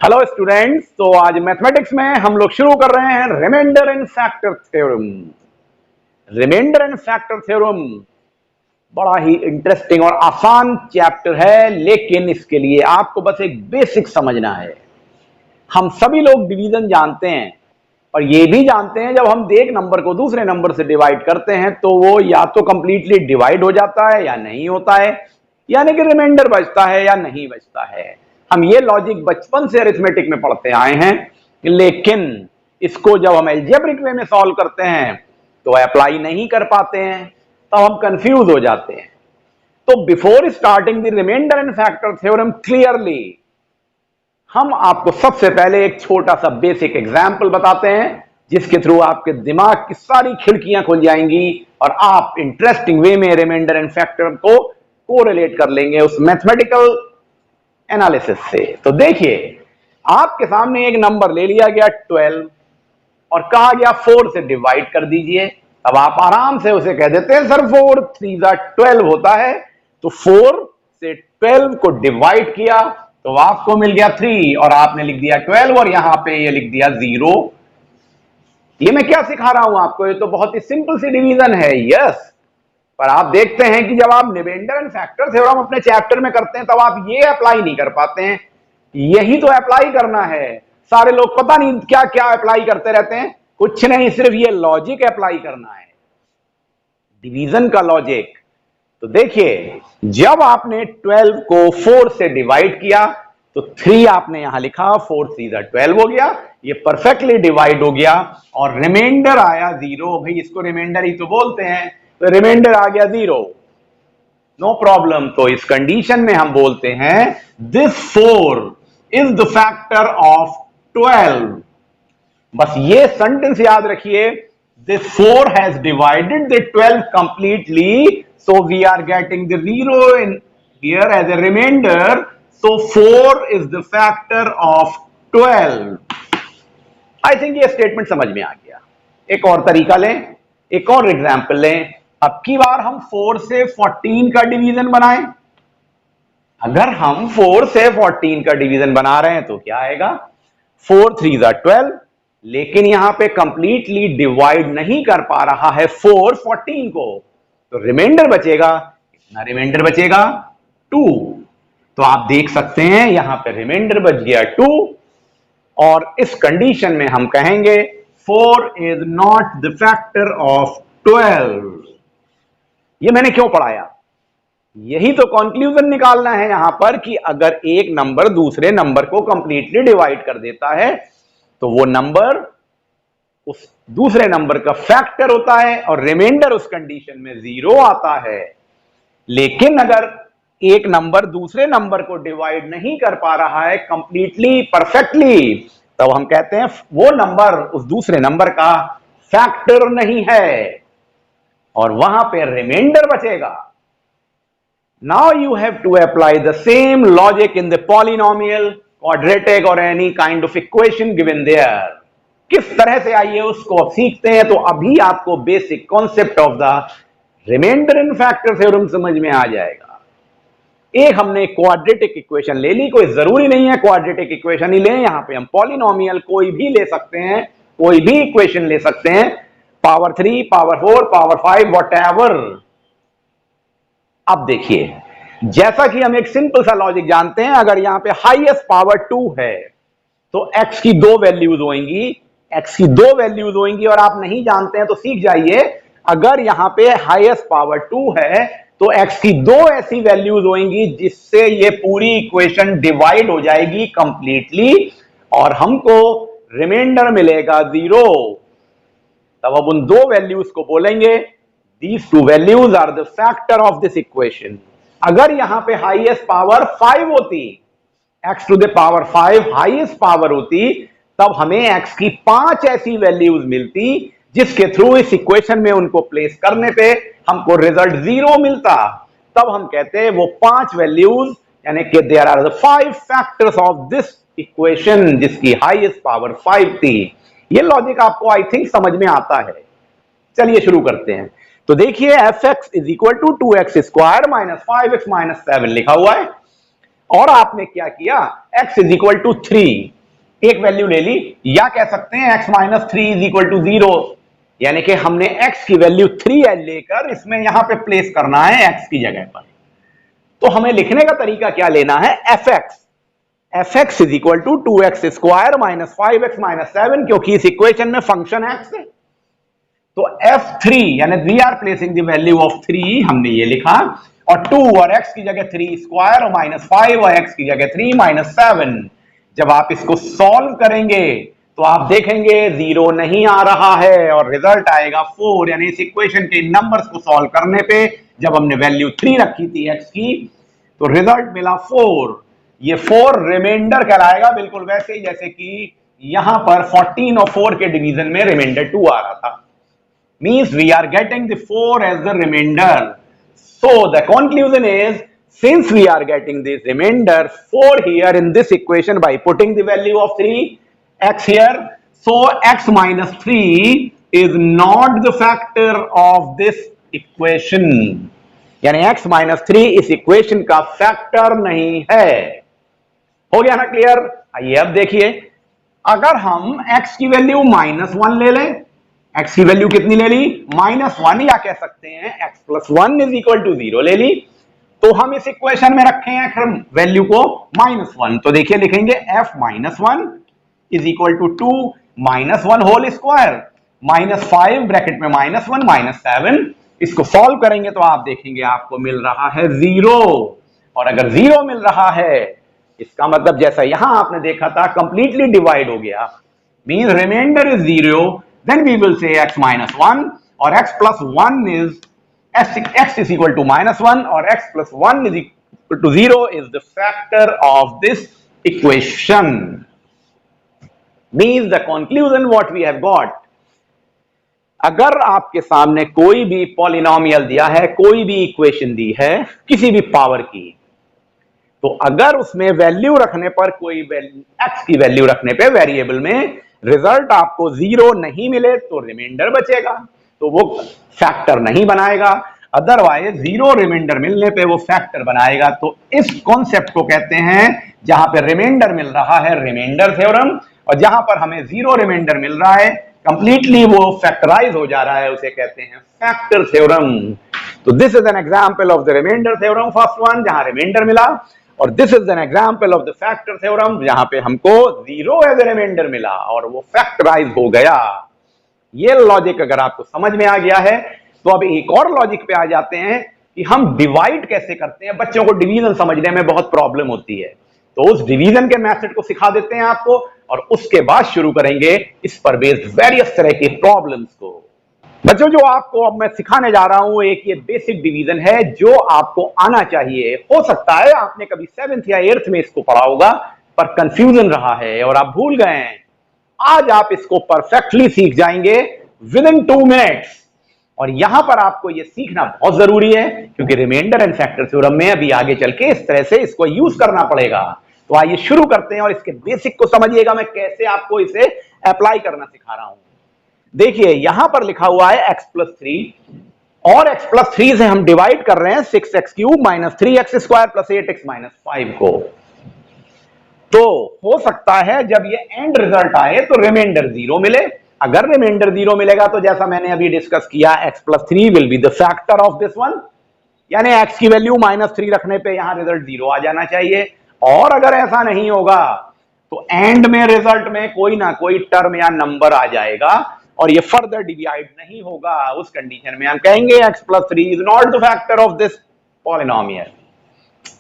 Hello students. तो आज mathematics में हम लोग शुरू कर रहे हैं remainder and factor theorem. Remainder and factor theorem बड़ा ही इंटरेस्टिंग और आसान चैप्टर है, लेकिन इसके लिए आपको बस एक बेसिक समझना है। हम सभी लोग डिवीजन जानते हैं और ये भी जानते हैं जब हम एक नंबर को दूसरे नंबर से डिवाइड करते हैं तो वो या तो कंप्लीटली डिवाइड हो जाता है या नहीं होता है, यानी कि रिमाइंडर बचता है या नहीं बचता है। हम ये लॉजिक बचपन से अरिथमेटिक में पढ़ते आए हैं, लेकिन इसको जब हम अलजेब्रिक वे में सॉल्व करते हैं तो अप्लाई नहीं कर पाते हैं, तब हम कंफ्यूज हो जाते हैं। तो before starting the remainder and factor theorem clearly, हम आपको सबसे पहले एक छोटा सा बेसिक एग्जाम्पल बताते हैं जिसके थ्रू आपके दिमाग की सारी खिड़कियां खुल जाएंगी और आप इंटरेस्टिंग वे में रिमाइंडर एंड फैक्टर को कोरिलेट कर लेंगे उस मैथमेटिकल एनालिसिस से। तो देखिए, आपके सामने एक नंबर ले लिया गया 12 और कहा गया 4 से डिवाइड कर दीजिए। अब आप आराम से उसे कह देते हैं सर 4 3 12 होता है। तो 4 से 12 को डिवाइड किया तो आपको मिल गया 3 और आपने लिख दिया 12 और यहां पे ये लिख दिया 0। ये मैं क्या सिखा रहा हूं आपको? ये तो बहुत ही सिंपल सी डिवीजन है। यस, पर आप देखते हैं कि जब आप रिमाइंडर एंड फैक्टर थ्योरम अपने चैप्टर में करते हैं तब आप ये अप्लाई नहीं कर पाते हैं। यही तो अप्लाई करना है। सारे लोग पता नहीं क्या क्या अप्लाई करते रहते हैं, कुछ नहीं, सिर्फ ये लॉजिक अप्लाई करना है, डिवीजन का लॉजिक। तो देखिए, जब आपने 12 को 4 से डिवाइड किया तो 3 आपने यहां लिखा, 4 3 12 हो गया, ये परफेक्टली डिवाइड हो गया और रिमाइंडर आया 0। भाई इसको रिमाइंडर ही तो बोलते हैं, तो रिमाइंडर आ गया 0, नो प्रॉब्लम। तो इस कंडीशन में हम बोलते हैं this 4 is the factor of 12। बस ये सेंटेंस याद रखिए, this 4 has divided the 12 completely, so we are getting the 0 in here as a remainder, so 4 is the factor of 12। I think ये स्टेटमेंट समझ में आ गया। एक और तरीका लें, एक और एग्जाम्पल लें। अब की बार हम 4 से 14 का डिवीजन बनाएं। अगर हम 4 से 14 का डिवीजन बना रहे हैं तो क्या आएगा? 4 3 12, लेकिन यहां पे कंप्लीटली डिवाइड नहीं कर पा रहा है 4 14 को, तो रिमाइंडर बचेगा। कितना रिमाइंडर बचेगा? 2। तो आप देख सकते हैं यहां पे रिमाइंडर बच गया 2 और इस कंडीशन में हम कहेंगे 4 is not the factor of 12। ये मैंने क्यों पढ़ाया? यही तो कंक्लूजन निकालना है यहां पर कि अगर एक नंबर दूसरे नंबर को कंप्लीटली डिवाइड कर देता है तो वो नंबर उस दूसरे नंबर का फैक्टर होता है और रिमाइंडर उस कंडीशन में 0 आता है। लेकिन अगर एक नंबर दूसरे नंबर को डिवाइड नहीं कर पा रहा है कंप्लीटली परफेक्टली, तब हम कहते हैं वो नंबर उस दूसरे नंबर का फैक्टर नहीं है और वहां पे रिमाइंडर बचेगा। Now you have to apply the same logic in the polynomial, quadratic or any kind of equation given there। किस तरह से आइए उसको अब सीखते हैं। तो अभी आपको basic concept of the remainder and factor theorem समझ में आ जाएगा। एक हमने क्वाड्रेटिक इक्वेशन ले ली, कोई जरूरी नहीं है क्वाड्रेटिक इक्वेशन ही लें, यहां पे हम पॉलिनोमियल कोई भी ले सकते हैं, कोई भी इक्वेशन ले सकते हैं, पावर 3 पावर 4 पावर 5 व्हाटएवर। अब देखिए, जैसा कि हम एक सिंपल सा लॉजिक जानते हैं, अगर यहां पे हाईएस्ट पावर 2 है तो x की 2 वैल्यूज होंगी, x की 2 वैल्यूज होंगी। और आप नहीं जानते हैं तो सीख जाइए, अगर यहां पे हाईएस्ट पावर 2 है तो x की 2 ऐसी वैल्यूज होंगी जिससे ये पूरी इक्वेशन डिवाइड हो जाएगी कंप्लीटली और हमको रिमाइंडर मिलेगा 0। तब अब उन 2 वैल्यूज को बोलेंगे these 2 values are the factor of this equation। अगर यहां पे हाईएस्ट पावर 5 होती, x to the power 5 highest power होती, तब हमें x की 5 ऐसी वैल्यूज मिलती जिसके थ्रू इस इक्वेशन में उनको प्लेस करने पे हमको रिजल्ट 0 मिलता। तब हम कहते हैं वो 5 वैल्यूज, यानी कि there are the 5 factors of this equation जिसकी हाईएस्ट पावर 5 थी। ये लॉजिक आपको आई थिंक समझ में आता है। चलिए शुरू करते हैं। तो देखिए, fx is equal to 2x square minus 5x minus 7 लिखा हुआ है और आपने क्या किया, x इज इक्वल टू 3, एक वैल्यू ले ली, या कह सकते हैं x minus 3 is equal to 0, यानी कि हमने x की वैल्यू 3 लेकर इसमें यहां पे प्लेस करना है x की जगह पर। तो हमें लिखने का तरीका क्या लेना है, fx is equal to 2x square minus 5x minus 7, क्योंकि इस इक्वेशन में फंक्शन x है। तो f3 यानी we are placing the value of 3, हमने ये लिखा, और 2 और x की जगह 3 स्क्वायर और माइनस 5 और x की जगह 3 माइनस 7। जब आप इसको सॉल्व करेंगे तो आप देखेंगे 0 नहीं आ रहा है और रिजल्ट आएगा 4, यानी इस इक्वेशन के नंबर्स को सॉल्व करने पे जब हमने वैल्यू 3 रखी थी x की तो रिजल्ट मिला 4। ये 4 रिमाइंडर कहलाएगा, बिल्कुल वैसे ही जैसे कि यहां पर 14 और 4 के डिवीजन में रिमाइंडर 2 आ रहा था। Means we are getting the 4 as the remainder. So the conclusion is, since we are getting this remainder 4 here in this equation by putting the value of 3x here, so x minus 3 is not the factor of this equation. यानी x minus 3 इस equation का factor नहीं है। हो गया ना clear? आइए अब देखिए, अगर हम x की वैल्यू -1 ले लें, x की वैल्यू कितनी ले ली, -1, या कह सकते हैं x plus 1 is equal to 0 ले ली, तो हम इस इक्वेशन में रखे हैं वैल्यू को -1। तो देखिए लिखेंगे f minus 1 is equal to 2 minus 1 whole square minus 5 bracket में -1 माइनस 7। इसको सॉल्व करेंगे तो आप देखेंगे आपको मिल रहा है 0, और अगर 0 मिल रहा है इसका मतलब जैसा यहां आपने देखा था कंप्लीटली डिवाइड हो गया, means remainder is 0, then we will say x minus 1 or x plus 1 is x is equal to -1 or x plus 1 is equal to 0 is the factor of this equation. Means the conclusion what we have got, अगर आपके सामने कोई भी polynomial दिया है, कोई भी equation दी है किसी भी पावर की, तो अगर उसमें वैल्यू रखने पर कोई x की वैल्यू रखने पे वेरिएबल में रिजल्ट आपको 0 नहीं मिले तो रिमाइंडर बचेगा, तो वो फैक्टर नहीं बनाएगा, अदरवाइज 0 रिमाइंडर मिलने पे वो फैक्टर बनाएगा। तो इस कॉन्सेप्ट को कहते हैं, जहां पे रिमाइंडर मिल रहा है रिमाइंडर थ्योरम, और जहां पर हमें 0 रिमाइंडर मिल रहा है कंप्लीटली वो फैक्टराइज हो जा रहा है, उसे कहते हैं फैक्टर थ्योरम। तो this is an example of the remainder theorem, first one जहां रिमाइंडर मिला, और this is an example of the factor theorem जहां पे हमको 0 एज ए रिमाइंडर मिला और वो फैक्टराइज हो गया। ये लॉजिक अगर आपको समझ में आ गया है तो अब एक और लॉजिक पे आ जाते हैं कि हम डिवाइड कैसे करते हैं। बच्चों को डिवीजन समझने में बहुत प्रॉब्लम होती है, तो उस डिवीजन के मेथड को सिखा देते हैं आपको, और उसके बाद शुरू करेंगे इस पर बेस्ड वेरियस तरह के प्रॉब्लम्स को। बच्चों जो आपको अब मैं सिखाने जा रहा हूं एक ये बेसिक डिवीजन है जो आपको आना चाहिए। हो सकता है आपने कभी 7th या 8th में इसको पढ़ा होगा पर कंफ्यूजन रहा है और आप भूल गए हैं। आज आप इसको परफेक्टली सीख जाएंगे विद इन 2 मिनट्स, और यहां पर आपको ये सीखना बहुत जरूरी है क्योंकि रिमाइंडर एंड फैक्टर थ्योरम में अभी आगे चल के इस तरह से इसको यूज करना पड़ेगा। तो आइए शुरू करते हैं और इसके बेसिक को समझिएगा मैं कैसे आपको इसे अप्लाई करना सिखा रहा हूं। देखिए यहां पर लिखा हुआ है x प्लस 3 और x प्लस 3 से हम डिवाइड कर रहे हैं 6x cube minus 3x square plus 8x minus 5 को। तो हो सकता है जब ये एंड रिजल्ट आए तो रिमाइंडर 0 मिले। अगर रिमाइंडर 0 मिलेगा तो जैसा मैंने अभी डिस्कस किया x plus 3 will be the factor of this one, यानी x की वैल्यू -3 रखने पे यहां रिजल्ट 0 आ जाना चाहिए। और अगर ऐसा नहीं होगा तो एंड में रिजल्ट में कोई ना कोई टर्म या नंबर आ जाएगा और ये फर्दर डिवाइड नहीं होगा। उस कंडीशन में हम कहेंगे x plus 3 is not the factor of this polynomial.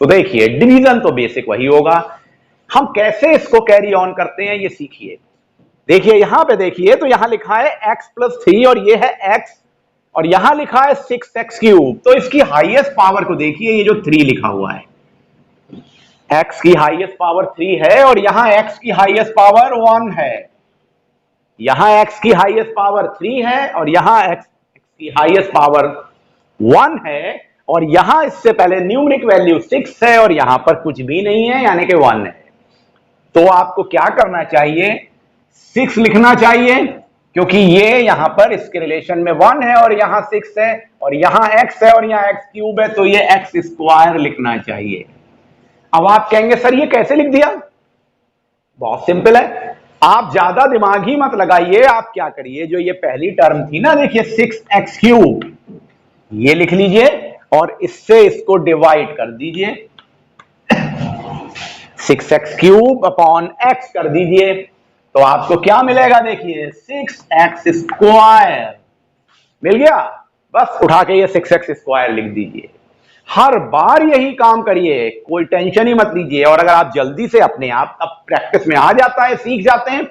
तो देखिए डिवीजन तो बेसिक वही होगा, हम कैसे इसको कैरी ऑन करते हैं ये सीखिए। देखिए यहां पे देखिए तो यहां लिखा है x प्लस 3 और ये है x, और यहां लिखा है 6x क्यूब। तो इसकी हाईएस्ट पावर को देखिए, ये जो 3 लिखा हुआ है x की हाईएस्ट पावर 3 है और यहां x की हाईएस्ट पावर 1 है। यहां x की हाईएस्ट पावर 3 है और यहां x की हाईएस्ट पावर 1 है, और यहां इससे पहले न्यूमेरिक वैल्यू 6 है और यहां पर कुछ भी नहीं है यानी कि 1 है। तो आपको क्या करना चाहिए, 6 लिखना चाहिए क्योंकि ये यहां पर इसके रिलेशन में 1 है और यहां 6 है और यहां x है और यहां x क्यूब है, तो ये x स्क्वायर लिखना चाहिए। अब आप कहेंगे सर ये कैसे लिख दिया, बहुत सिंपल है, आप ज्यादा दिमाग ही मत लगाइए। आप क्या करिए, जो ये पहली टर्म थी ना, देखिए 6x3 ये लिख लीजिए और इससे इसको डिवाइड कर दीजिए, 6x3 अपॉन x कर दीजिए, तो आपको क्या मिलेगा, देखिए 6x² मिल गया। बस उठा के ये 6x² लिख दीजिए। हर बार यही काम करिए, कोई टेंशन ही मत लीजिए। और अगर आप जल्दी से अपने आप अब प्रैक्टिस में आ जाता है, सीख जाते हैं,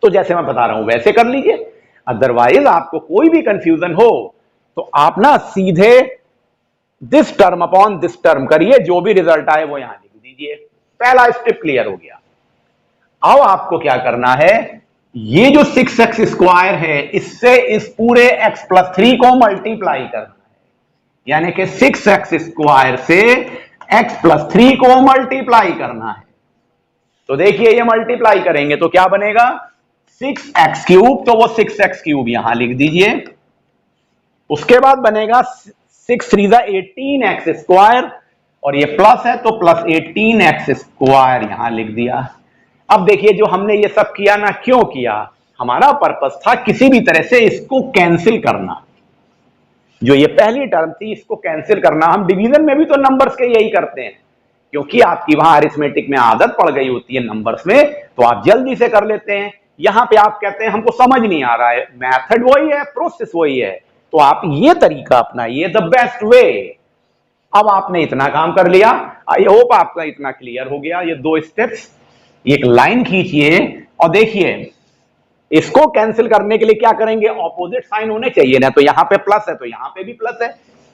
तो जैसे मैं बता रहा हूं वैसे कर लीजिए। अदरवाइज आपको कोई भी कंफ्यूजन हो तो आप ना सीधे this term upon this term करिए, जो भी रिजल्ट आए वो यहां लिख दीजिए। पहला स्टेप क्लियर हो गया। अब आपको क्या करना है, ये जो 6x² है इससे इस पूरे x+3 को मल्टीप्लाई करना है, यानी कि 6x² से x+3 को मल्टीप्लाई करना है। तो देखिए ये मल्टीप्लाई करेंगे तो क्या बनेगा, 6x3, तो वो 6x3 यहां लिख दीजिए। उसके बाद बनेगा 6 3 18x², और ये प्लस है तो प्लस 18x² यहां लिख दिया। अब देखिए जो हमने ये सब किया ना, क्यों किया, हमारा पर्पस था किसी भी तरह से इसको कैंसिल करना। जो ये पहली टर्म थी इसको कैंसिल करना। हम डिवीजन में भी तो नंबर्स के यही करते हैं, क्योंकि आपकी वहां अरिथमेटिक में आदत पड़ गई होती है नंबर्स में, तो आप जल्दी से कर लेते हैं। यहां पे आप कहते हैं हमको समझ नहीं आ रहा है, मेथड वही है, प्रोसेस वही है, तो आप ये तरीका अपनाइए, द बेस्ट वे। अब आपने इतना काम कर लिया, आई होप आपका इतना क्लियर हो गया। ये 2 स्टेप्स, एक लाइन खींचिए और देखिए इसको कैंसिल करने के लिए क्या करेंगे, ऑपोजिट साइन होने चाहिए ना, तो यहां पे प्लस है तो यहां पे भी प्लस है,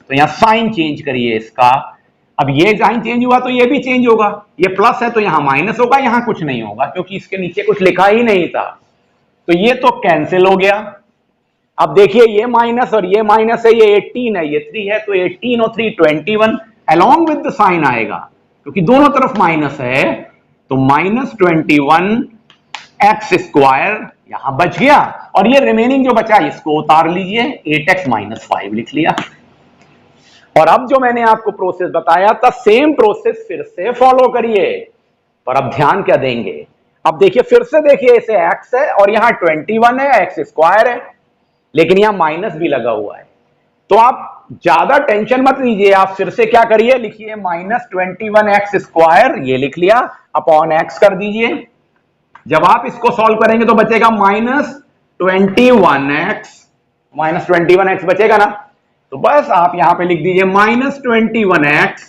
तो यहां साइन चेंज करिए इसका। अब ये साइन चेंज हुआ तो ये भी चेंज होगा, ये प्लस है तो यहां माइनस होगा, यहां कुछ नहीं होगा क्योंकि इसके नीचे कुछ लिखा ही नहीं था, तो ये तो कैंसिल हो गया। अब देखिए ये माइनस और ये माइनस है, ये 18 है, ये 3 है, तो 18 और 3 21 अलॉन्ग विद द साइन आएगा, क्योंकि दोनों तरफ माइनस है, तो -21x² यहां बच गया। और ये रिमेनिंग जो बचा इसको उतार लीजिए, 8x-5 लिख लिया। और अब जो मैंने आपको प्रोसेस बताया था, सेम प्रोसेस फिर से फॉलो करिए, पर अब ध्यान क्या देंगे, अब देखिए फिर से देखिए, इसे x है और यहां 21 है, x² है, लेकिन यहां माइनस भी लगा हुआ है, तो आप ज्यादा टेंशन मत लीजिए। आप फिर से क्या करिए, लिखिए -21x², ये लिख लिया, अपॉन x कर दीजिए। जब आप इसको सॉल्व करेंगे तो बचेगा -21x बचेगा ना, तो बस आप यहां पे लिख दीजिए -21x,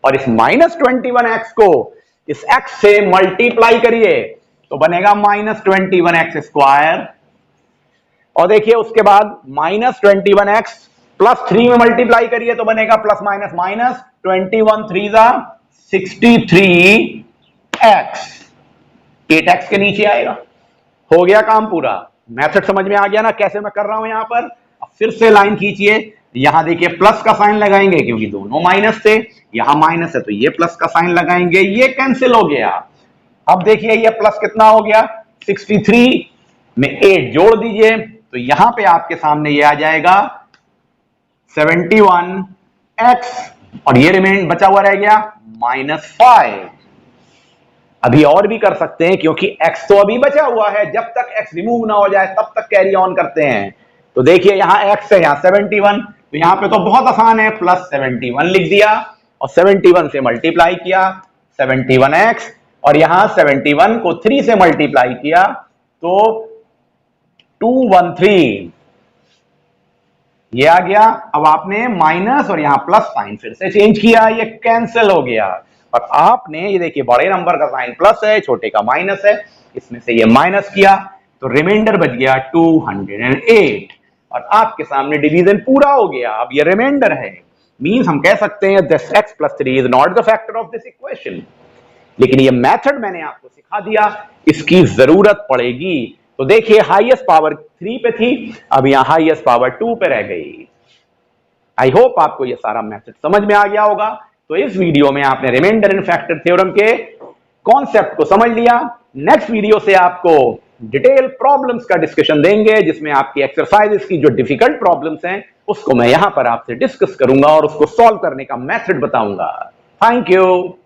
और इस -21x को इस x से मल्टीप्लाई करिए तो बनेगा -21x²। और देखिए उसके बाद -21x +3 में मल्टीप्लाई करिए तो बनेगा plus minus minus, 21 3 63x, 8x के नीचे आएगा। हो गया काम पूरा। मेथड समझ में आ गया ना कैसे मैं कर रहा हूं यहां पर। अब फिर से लाइन खींचिए, यहां देखिए प्लस का साइन लगाएंगे क्योंकि दोनों माइनस थे, यहां माइनस है तो ये प्लस का साइन लगाएंगे, ये कैंसिल हो गया। अब देखिए ये प्लस कितना हो गया, 63 में 8 जोड़ दीजिए तो यहां पे आपके सामने ये आ जाएगा 71x, और ये रिमेन बचा हुआ रह गया -5। अभी और भी कर सकते हैं क्योंकि x तो अभी बचा हुआ है, जब तक x रिमूव ना हो जाए तब तक कैरी ऑन करते हैं। तो देखिए यहां x है, यहां 71, तो यहां पे तो बहुत आसान है, +71 लिख दिया और 71 से मल्टीप्लाई किया 71x, और यहां 71 को 3 से मल्टीप्लाई किया तो 213 ये आ गया। अब आपने माइनस और यहां प्लस साइन फिर से चेंज किया, ये कैंसिल हो गया। और आपने ये देखिए बड़े नंबर का साइन प्लस है, छोटे का माइनस है, इसमें से ये माइनस किया तो रिमाइंडर बच गया 208, और आपके सामने डिवीजन पूरा हो गया। अब ये रिमाइंडर है, मींस हम कह सकते हैं this x+3 is not the factor of this equation. लेकिन ये मेथड मैंने आपको सिखा दिया, इसकी जरूरत पड़ेगी। तो देखिए हाईएस्ट पावर 3 पे थी, अब यहां हाईएस्ट पावर 2 पे रह गई। आई होप आपको ये सारा मेथड समझ में आ गया होगा। तो इस वीडियो में आपने रिमाइंडर एंड फैक्टर थ्योरम के कॉन्सेप्ट को समझ लिया। नेक्स्ट वीडियो से आपको डिटेल प्रॉब्लम्स का डिस्कशन देंगे, जिसमें आपकी एक्सरसाइजेस की जो डिफिकल्ट प्रॉब्लम्स हैं उसको मैं यहां पर आपसे डिस्कस करूंगा और उसको सॉल्व करने का मेथड बताऊंगा। Thank you.